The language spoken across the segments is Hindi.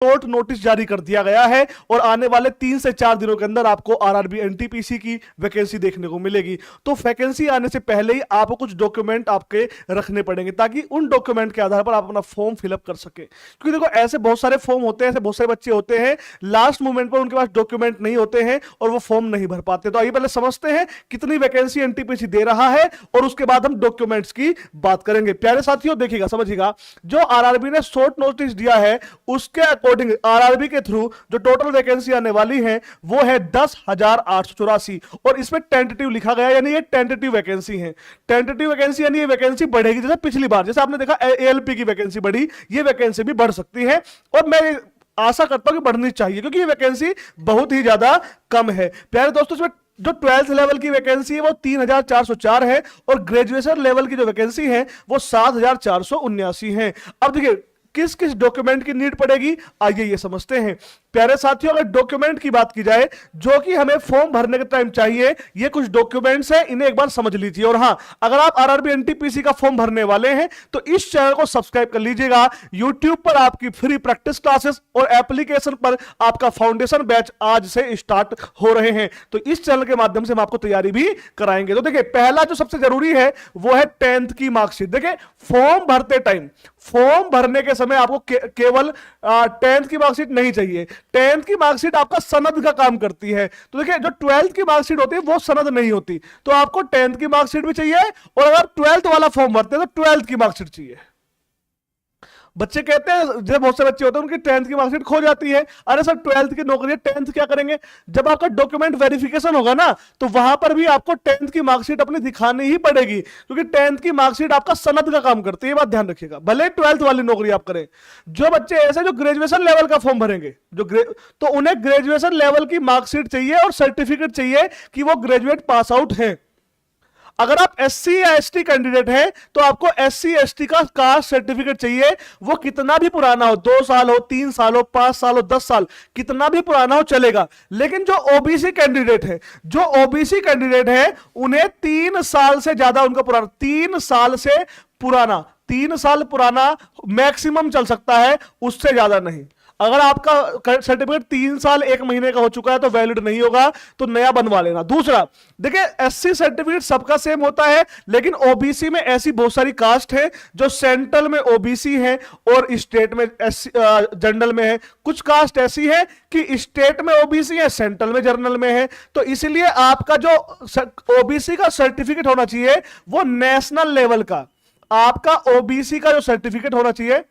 शॉर्ट नोटिस जारी कर दिया गया है और आने वाले 3 से 4 दिनों के अंदर आपको आरआरबी एनटीपीसी की वैकेंसी देखने को मिलेगी। तो वैकेंसी आने से पहले ही आपको कुछ डॉक्यूमेंट आपके रखने पड़ेंगे ताकि उन डॉक्यूमेंट के आधार पर आप अपना फॉर्म फिलअप कर सके। क्योंकि देखो ऐसे बहुत सारे फॉर्म होते हैं, ऐसे बहुत सारे बच्चे होते हैं लास्ट मोमेंट पर उनके पास डॉक्यूमेंट नहीं होते हैं और वो फॉर्म नहीं भर पाते। तो आइए पहले समझते हैं कितनी वैकेंसी एनटीपीसी दे रहा है और उसके बाद हम डॉक्यूमेंट्स की बात करेंगे। प्यारे साथियों देखिएगा, समझिएगा, जो आरआरबी ने शॉर्ट नोटिस दिया है उसके अकॉर्डिंग आरआरबी के थ्रू जो टोटल वैकेंसी आने वाली है वो है 10,884 और इसमें टेंटेटिव लिखा गया, यानी ये टेंटेटिव वैकेंसी है। टेंटेटिव वैकेंसी यानी ये वैकेंसी बढ़ेगी, जैसे पिछली बार जैसे आपने देखा एएलपी की वैकेंसी बढ़ी, ये वैकेंसी भी बढ़ सकती है और मैं आशा करता हूं कि बढ़नी चाहिए क्योंकि ये वैकेंसी बहुत ही ज्यादा कम है। प्यारे दोस्तों, इसमें जो 12th लेवल की वैकेंसी है वो 3,404 है और ग्रेजुएशन लेवल की जो वैकेंसी है वो 7,479 है। अब देखिए किस किस डॉक्यूमेंट की नीड पड़ेगी, आइए ये समझते हैं। प्यारे साथियों, अगर डॉक्यूमेंट की बात की जाए जो कि हमें फॉर्म भरने के टाइम चाहिए, ये कुछ डॉक्यूमेंट्स हैं, इन्हें एक बार समझ लीजिए। और हां, अगर आप आरआरबी एनटीपीसी का फॉर्म भरने वाले हैं तो इस चैनल को सब्सक्राइब कर लीजिएगा। यूट्यूब पर आपकी फ्री प्रैक्टिस क्लासेस और एप्लीकेशन पर आपका फाउंडेशन बैच आज से स्टार्ट हो रहे हैं, तो इस चैनल के माध्यम से हम आपको तैयारी भी कराएंगे। तो देखिए पहला जो सबसे जरूरी है वो है 10th की मार्कशीट। देखिए फॉर्म भरते टाइम, फॉर्म भरने के समय आपको केवल 10th की मार्कशीट नहीं चाहिए। 10th की मार्कशीट आपका सनद का काम करती है। तो देखिए जो 12th की मार्कशीट होती है वो सनद नहीं होती, तो आपको 10th की मार्कशीट भी चाहिए और अगर 12th वाला फॉर्म भरते हैं तो 12th की मार्कशीट चाहिए। बच्चे कहते हैं, जब बहुत से बच्चे होते हैं उनकी 10th की मार्कशीट खो जाती है। अरे सर 12th की नौकरी है, 10th क्या करेंगे? जब आपका डॉक्यूमेंट वेरिफिकेशन होगा ना तो वहां पर भी आपको 10th की मार्कशीट अपनी दिखानी ही पड़ेगी क्योंकि 10th की मार्कशीट आपका सनद का काम करती है, ये बात ध्यान रखिएगा, भले 12th वाली नौकरी आप करें। जो बच्चे ऐसे जो ग्रेजुएशन लेवल का फॉर्म भरेंगे तो उन्हें ग्रेजुएशन लेवल की मार्कशीट चाहिए और सर्टिफिकेट चाहिए कि वो ग्रेजुएट पास आउट है। अगर आप एससी या एसटी कैंडिडेट हैं तो आपको एससी एसटी का कास्ट सर्टिफिकेट चाहिए, वो कितना भी पुराना हो, 2 साल हो, 3 साल हो, 5 साल हो, 10 साल, कितना भी पुराना हो चलेगा। लेकिन जो ओबीसी कैंडिडेट है उन्हें 3 साल से ज्यादा उनका पुराना, 3 साल से पुराना, 3 साल पुराना मैक्सिमम चल सकता है, उससे ज्यादा नहीं। अगर आपका सर्टिफिकेट 3 साल 1 महीने का हो चुका है तो वैलिड नहीं होगा, तो नया बनवा लेना। दूसरा, देखिए एससी सर्टिफिकेट सबका सेम होता है, लेकिन ओबीसी में ऐसी बहुत सारी कास्ट है जो सेंट्रल में ओबीसी है और स्टेट में जनरल में है। कुछ कास्ट ऐसी है कि स्टेट में ओबीसी है, सेंट्रल में जनरल में है। तो इसलिए आपका जो ओबीसी का सर्टिफिकेट होना चाहिए वो नेशनल लेवल का, आपका ओबीसी का जो सर्टिफिकेट होना चाहिए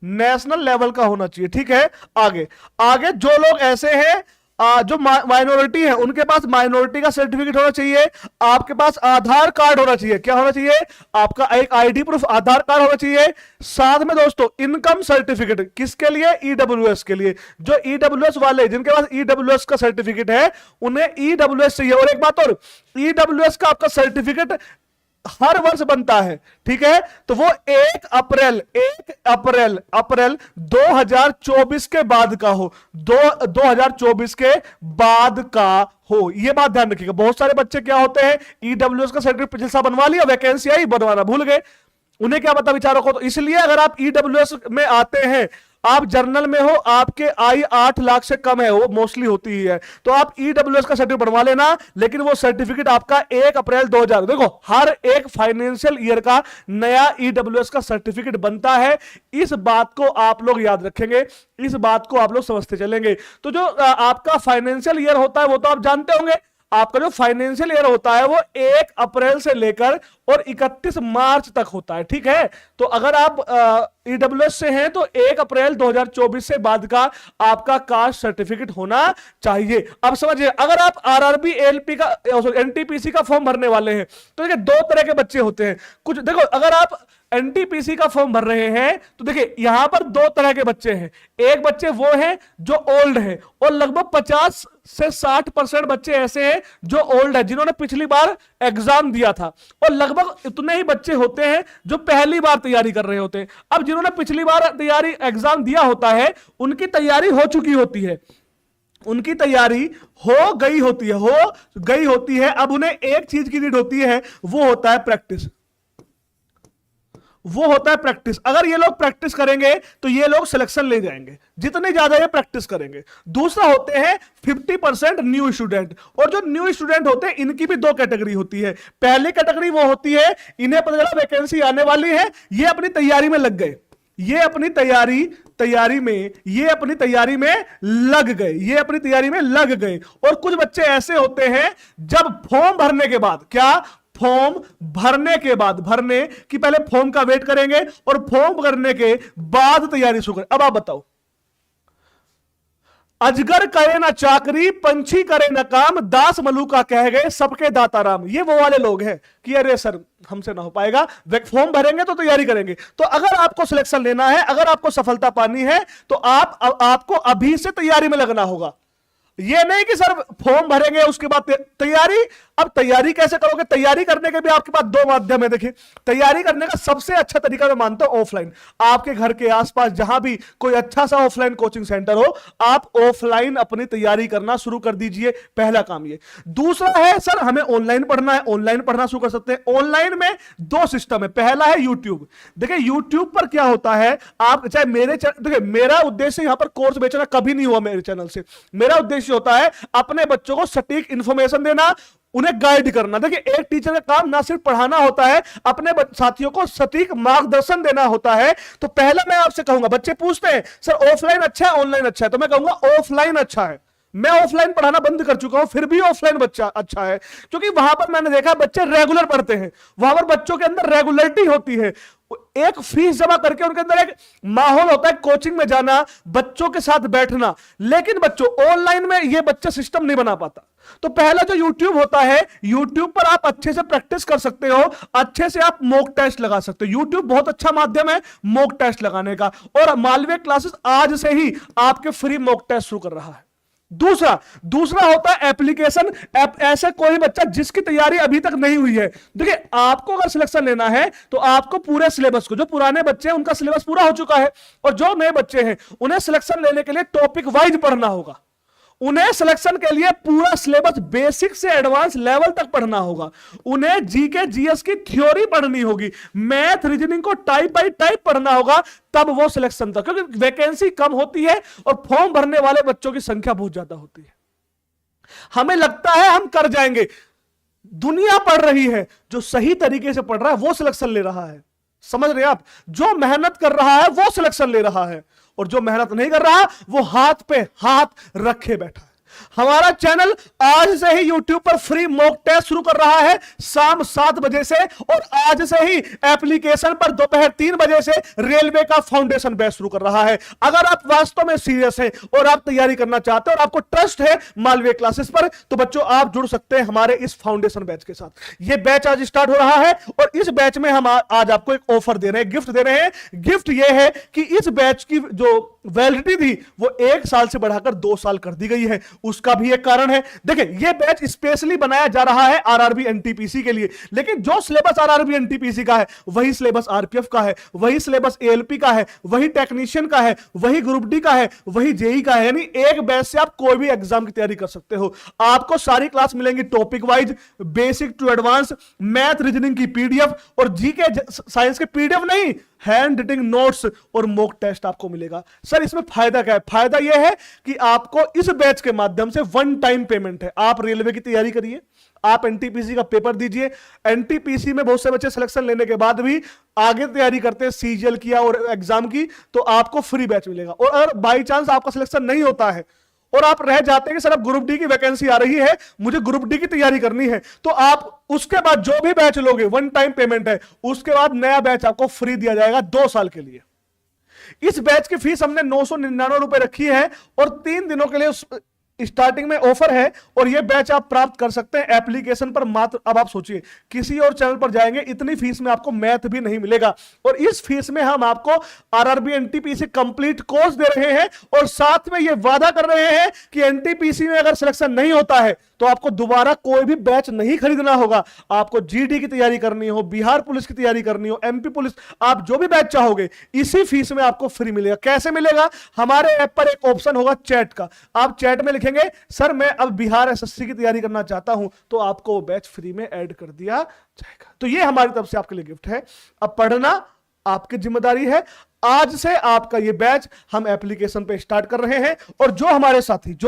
नेशनल लेवल का होना चाहिए। ठीक है, आगे जो लोग ऐसे हैं जो माइनॉरिटी है उनके पास माइनॉरिटी का सर्टिफिकेट होना चाहिए। आपके पास आधार कार्ड होना चाहिए। क्या होना चाहिए? आपका एक आईडी प्रूफ आधार कार्ड होना चाहिए। साथ में दोस्तों इनकम सर्टिफिकेट, किसके लिए? ईडब्ल्यूएस के लिए। जो ईडब्ल्यूएस वाले जिनके पास ईडब्ल्यूएस का सर्टिफिकेट है उन्हें ईडब्ल्यूएस चाहिए। और एक बात और, ईडब्ल्यूएस का आपका सर्टिफिकेट हर वर्ष बनता है। ठीक है, तो वो 1 अप्रैल 2024 के बाद का हो, 2024 के बाद का हो, ये बात ध्यान रखिएगा। बहुत सारे बच्चे क्या होते हैं, ईडब्ल्यूएस का सर्टिफिकेट पिछले साल बनवा लिया, वैकेंसी आई बनवाना भूल गए, उन्हें क्या पता बेचारों को। तो इसलिए अगर आप ईडब्ल्यूएस में आते हैं, आप जर्नल में हो, आपके आय 8 लाख से कम है, वो मोस्टली होती ही है, तो आप ईडब्ल्यूएस का सर्टिफिकेट बनवा लेना। लेकिन वो सर्टिफिकेट आपका 1 अप्रैल 2000, देखो हर एक फाइनेंशियल ईयर का नया ईडब्ल्यूएस का सर्टिफिकेट बनता है। इस बात को आप लोग याद रखेंगे, इस बात को आप लोग समझते चलेंगे। तो जो आपका फाइनेंशियल ईयर होता है वो तो आप जानते होंगे, आपका जो फाइनेंशियल ईयर होता है वो 1 अप्रैल से लेकर और 31 मार्च तक होता है। ठीक है, तो अगर आप ईडब्ल्यूएस से हैं तो 1 अप्रैल 2024 से बाद का आपका कास्ट सर्टिफिकेट होना चाहिए। अब समझिए, अगर आप आरआरबी एलपी का एनटीपीसी का फॉर्म भरने वाले हैं तो देखिए 2 तरह के बच्चे होते हैं। कुछ देखो, अगर आप एनटीपीसी का फॉर्म भर रहे हैं तो देखिए यहां पर 2 तरह के बच्चे हैं। एक बच्चे वो हैं जो ओल्ड है और लगभग 50 से 60% बच्चे ऐसे हैं जो ओल्ड है, जिन्होंने पिछली बार एग्जाम दिया था, और लगभग इतने ही बच्चे होते हैं जो पहली बार तैयारी कर रहे होते हैं। अब जिन्होंने पिछली बार तैयारी एग्जाम दिया होता है उनकी तैयारी हो चुकी होती है, उनकी तैयारी हो गई होती है। अब उन्हें एक चीज की नीड होती है, वो होता है प्रैक्टिस। वो होता है प्रैक्टिस। अगर ये लोग प्रैक्टिस करेंगे तो ये लोग सिलेक्शन ले जाएंगे, जितने ज्यादा ये प्रैक्टिस करेंगे। दूसरा होते हैं 50% न्यू स्टूडेंट, और जो न्यू स्टूडेंट होते हैं इनकी भी दो कैटेगरी होती है। पहली कैटेगरी वो होती है, इन्हें पता चला वैकेंसी आने वाली है, ये अपनी तैयारी में लग गए, ये अपनी तैयारी में लग गए। और कुछ बच्चे ऐसे होते हैं जब फॉर्म भरने के बाद, क्या फॉर्म भरने के बाद, भरने की पहले फॉर्म का वेट करेंगे और फॉर्म भरने के बाद तैयारी शुरू करें। अब आप बताओ, अजगर करे ना चाकरी, पंछी करे ना काम, दास मलूका कह गए सबके दाता राम। ये वो वाले लोग हैं कि अरे सर हमसे ना हो पाएगा, फॉर्म भरेंगे तो तैयारी करेंगे। तो अगर आपको सिलेक्शन लेना है, अगर आपको सफलता पानी है, तो आपको अभी से तैयारी में लगना होगा। ये नहीं कि सर फॉर्म भरेंगे उसके बाद तैयारी। अब तैयारी कैसे करोगे? तैयारी करने के भी आपके पास दो माध्यम है। देखिए, तैयारी करने का सबसे अच्छा तरीका मैं मानता हूं ऑफलाइन। आपके घर के आसपास जहां भी कोई अच्छा सा ऑफलाइन कोचिंग सेंटर हो, आप ऑफलाइन अपनी तैयारी करना शुरू कर दीजिए। पहला काम ये। दूसरा है सर हमें ऑनलाइन पढ़ना है, ऑनलाइन पढ़ना शुरू कर सकते हैं। ऑनलाइन में दो सिस्टम है। पहला है यूट्यूब। देखिए यूट्यूब पर क्या होता है, आप चाहे देखिए मेरा उद्देश्य यहां पर कोर्स बेचना कभी नहीं हुआ मेरे चैनल से। मेरा उद्देश्य होता है अपने बच्चों को सटीक इंफॉर्मेशन देना, उन्हें गाइड करना। देखिए एक टीचर का काम ना सिर्फ पढ़ाना होता है, अपने साथियों को सटीक मार्गदर्शन देना होता है। तो पहला मैं आपसे कहूंगा, बच्चे पूछते हैं सर ऑफलाइन अच्छा है ऑनलाइन अच्छा है, तो मैं कहूंगा ऑफलाइन अच्छा है। मैं ऑफलाइन पढ़ाना बंद कर चुका हूं, फिर भी ऑफलाइन बच्चा अच्छा है, क्योंकि वहां पर मैंने देखा बच्चे रेगुलर पढ़ते हैं, वहां पर बच्चों के अंदर रेगुलरिटी होती है। एक फीस जमा करके उनके अंदर एक माहौल होता है कोचिंग में जाना, बच्चों के साथ बैठना। लेकिन बच्चों ऑनलाइन में ये बच्चा सिस्टम नहीं बना पाता। तो पहला जो YouTube होता है, YouTube पर आप अच्छे से प्रैक्टिस कर सकते हो, अच्छे से आप मॉक टेस्ट लगा सकते हो। YouTube बहुत अच्छा माध्यम है मॉक टेस्ट लगाने का, और मालवीय क्लासेस आज से ही आपके फ्री मॉक टेस्ट शुरू कर रहा है। दूसरा होता है एप्लीकेशन। ऐसा कोई बच्चा जिसकी तैयारी अभी तक नहीं हुई है, देखिए आपको अगर सिलेक्शन लेना है तो आपको पूरे सिलेबस को, जो पुराने बच्चे हैं उनका सिलेबस पूरा हो चुका है, और जो नए बच्चे हैं उन्हें सिलेक्शन लेने के लिए टॉपिक वाइज पढ़ना होगा। उन्हें सिलेक्शन के लिए पूरा सिलेबस बेसिक से एडवांस लेवल तक पढ़ना होगा। उन्हें जीके जीएस की थ्योरी पढ़नी होगी, मैथ रीजनिंग को टाइप बाय टाइप पढ़ना होगा, तब वो सिलेक्शन तक। क्योंकि वैकेंसी कम होती है और फॉर्म भरने वाले बच्चों की संख्या बहुत ज्यादा होती है। हमें लगता है हम कर जाएंगे, दुनिया पढ़ रही है, जो सही तरीके से पढ़ रहा है वो सिलेक्शन ले रहा है। समझ रहे हैं आप? जो मेहनत कर रहा है वो सिलेक्शन ले रहा है, और जो मेहनत नहीं कर रहा वो हाथ पे हाथ रखे बैठा है। हमारा चैनल आज से ही YouTube पर फ्री मॉक टेस्ट शुरू कर रहा है शाम 7 बजे से, और आज से ही एप्लीकेशन पर दोपहर 3 बजे से रेलवे का फाउंडेशन बैच शुरू कर रहा है। अगर आप वास्तव में सीरियस हैं और आप तैयारी करना चाहते हैं और आपको ट्रस्ट है मालवीय क्लासेस पर, तो बच्चों आप जुड़ सकते हैं हमारे इस फाउंडेशन बैच के साथ। यह बैच आज स्टार्ट हो रहा है, और इस बैच में हम आज आपको एक ऑफर दे रहे हैं, गिफ्ट दे रहे हैं। गिफ्ट यह है कि इस बैच की जो वैलिडिटी थी वो 1 साल से बढ़ाकर 2 साल कर दी गई है। उसका भी एक कारण है। देखिए यह बैच स्पेशली बनाया जा रहा है आरआरबी एनटीपीसी के लिए, लेकिन जो सिलेबस आरआरबी एनटीपीसी का है वही सिलेबस आरपीएफ का है, वही सिलेबस एएलपी का है, वही टेक्नीशियन का है, वही ग्रुप डी का है, वही जेई का है। यानी एक बैच से आप कोई भी एग्जाम की तैयारी कर सकते हो। आपको सारी क्लास मिलेंगी topic wise, basic to advance, math reasoning की पीडीएफ, और जीके साइंस के पीडीएफ नहीं, हैंड रिटिंग नोट्स और मॉक टेस्ट आपको मिलेगा। सर इसमें फायदा क्या है? फायदा यह है कि आपको इस बैच के माध्यम से 1 टाइम पेमेंट है। आप रेलवे की तैयारी करिए, आप एनटीपीसी का पेपर दीजिए। एनटीपीसी में बहुत से बच्चे सिलेक्शन लेने के बाद भी आगे तैयारी करते हैं सीजीएल की और एग्जाम की, तो आपको फ्री बैच मिलेगा। और अगर बाई चांस आपका सिलेक्शन नहीं होता है और आप रह जाते हैं कि सर अब ग्रुप डी की वैकेंसी आ रही है, मुझे ग्रुप डी की तैयारी करनी है, तो आप उसके बाद जो भी बैच लोगे 1 टाइम पेमेंट है, उसके बाद नया बैच आपको फ्री दिया जाएगा 2 साल के लिए। इस बैच की फीस हमने 999 रुपए रखी है, और 3 दिनों के लिए स्टार्टिंग में ऑफर है, और यह बैच आप प्राप्त कर सकते हैं एप्लीकेशन पर मात्र। अब आप सोचिए किसी और चैनल पर जाएंगे, इतनी फीस में आपको मैथ भी नहीं मिलेगा, और इस फीस में हम आपको आरआरबी एनटीपीसी कंप्लीट कोर्स दे रहे हैं, और साथ में यह वादा कर रहे हैं कि एनटीपीसी में अगर सिलेक्शन नहीं होता है तो आपको दोबारा कोई भी बैच नहीं खरीदना होगा। आपको जीडी की तैयारी करनी हो, बिहार पुलिस की तैयारी करनी हो, एमपी पुलिस, आप जो भी बैच चाहोगे इसी फीस में आपको फ्री मिलेगा। कैसे मिलेगा? हमारे ऐप पर एक ऑप्शन होगा चैट का, आप चैट में लिखेंगे सर मैं अब बिहार एसएससी की तैयारी करना चाहता हूं, तो आपको बैच फ्री में ऐड कर दिया जाएगा। तो ये हमारी तरफ से आपके लिए गिफ्ट है। अब पढ़ना आपकी जिम्मेदारी है। आज से आपका ये बैच हम एप्लीकेशन पे स्टार्ट कर रहे हैं, और जो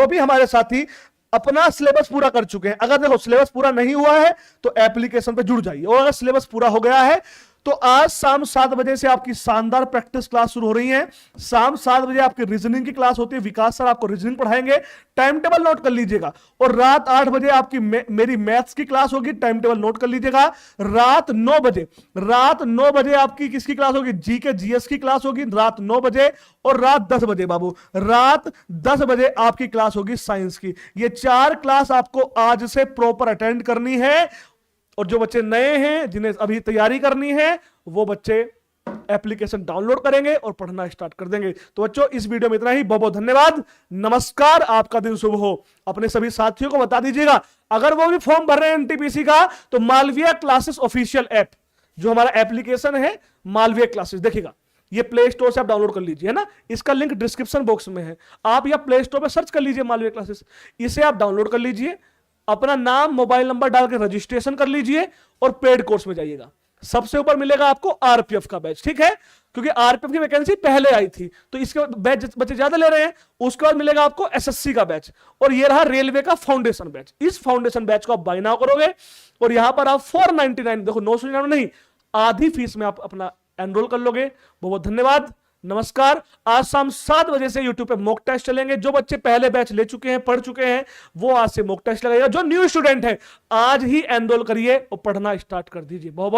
भी हमारे साथी अपना सिलेबस पूरा कर चुके हैं, अगर देखो सिलेबस पूरा नहीं हुआ है तो एप्लीकेशन पे जुड़ जाइए, और अगर सिलेबस पूरा हो गया है तो आज शाम 7 बजे से आपकी शानदार प्रैक्टिस क्लास शुरू हो रही है। शाम 7 बजे आपकी रीजनिंग की क्लास होती है, विकास सर आपको रीजनिंग पढ़ाएंगे, टाइम टेबल नोट कर लीजिएगा। और रात 8 बजे आपकी मेरी मैथ्स की क्लास होगी, टाइम टेबल नोट कर लीजिएगा। रात 9 बजे आपकी किसकी क्लास होगी? जीके जीएस की क्लास होगी रात 9 बजे। और रात 10 बजे बाबू, रात 10 बजे आपकी क्लास होगी साइंस की। ये 4 क्लास आपको आज से प्रॉपर अटेंड करनी है। और जो बच्चे नए हैं, जिन्हें अभी तैयारी करनी है, वो बच्चे एप्लीकेशन डाउनलोड करेंगे और पढ़ना स्टार्ट कर देंगे। तो बच्चों, इस वीडियो में इतना ही। बहुत बहुत धन्यवाद, नमस्कार, आपका दिन शुभ हो। अपने सभी साथियों को बता दीजिएगा, अगर वो भी फॉर्म भर रहे हैं एनटीपीसी का, तो मालविया क्लासेस ऑफिशियल ऐप, जो हमारा एप्लीकेशन है मालविया क्लासेस, देखिएगा ये प्ले स्टोर से आप डाउनलोड कर लीजिए, है ना। इसका लिंक डिस्क्रिप्शन बॉक्स में है, आप या प्ले स्टोर पे सर्च कर लीजिए मालविया क्लासेस, इसे आप डाउनलोड कर लीजिए। अपना नाम मोबाइल नंबर डाल के रजिस्ट्रेशन कर लीजिए और पेड कोर्स में जाइएगा। सबसे ऊपर मिलेगा आपको आरपीएफ का बैच, ठीक है, क्योंकि आरपीएफ की वैकेंसी पहले आई थी, तो इसके बैच बच्चे ज्यादा ले रहे हैं। उसके बाद मिलेगा आपको एसएससी का बैच, और ये रहा रेलवे का फाउंडेशन बैच। इस फाउंडेशन बैच को आप बाय नाउ करोगे, और यहां पर आप 499, देखो 999 नहीं, आधी फीस में आप अपना एनरोल कर लोगे। बहुत बहुत धन्यवाद, नमस्कार। आज शाम 7 बजे से YouTube पे मॉक टेस्ट चलेंगे। जो बच्चे पहले बैच ले चुके हैं, पढ़ चुके हैं, वो आज से मॉक टेस्ट लगाएगा। जो न्यू स्टूडेंट है, आज ही एनरोल करिए और पढ़ना स्टार्ट कर दीजिए। बहुत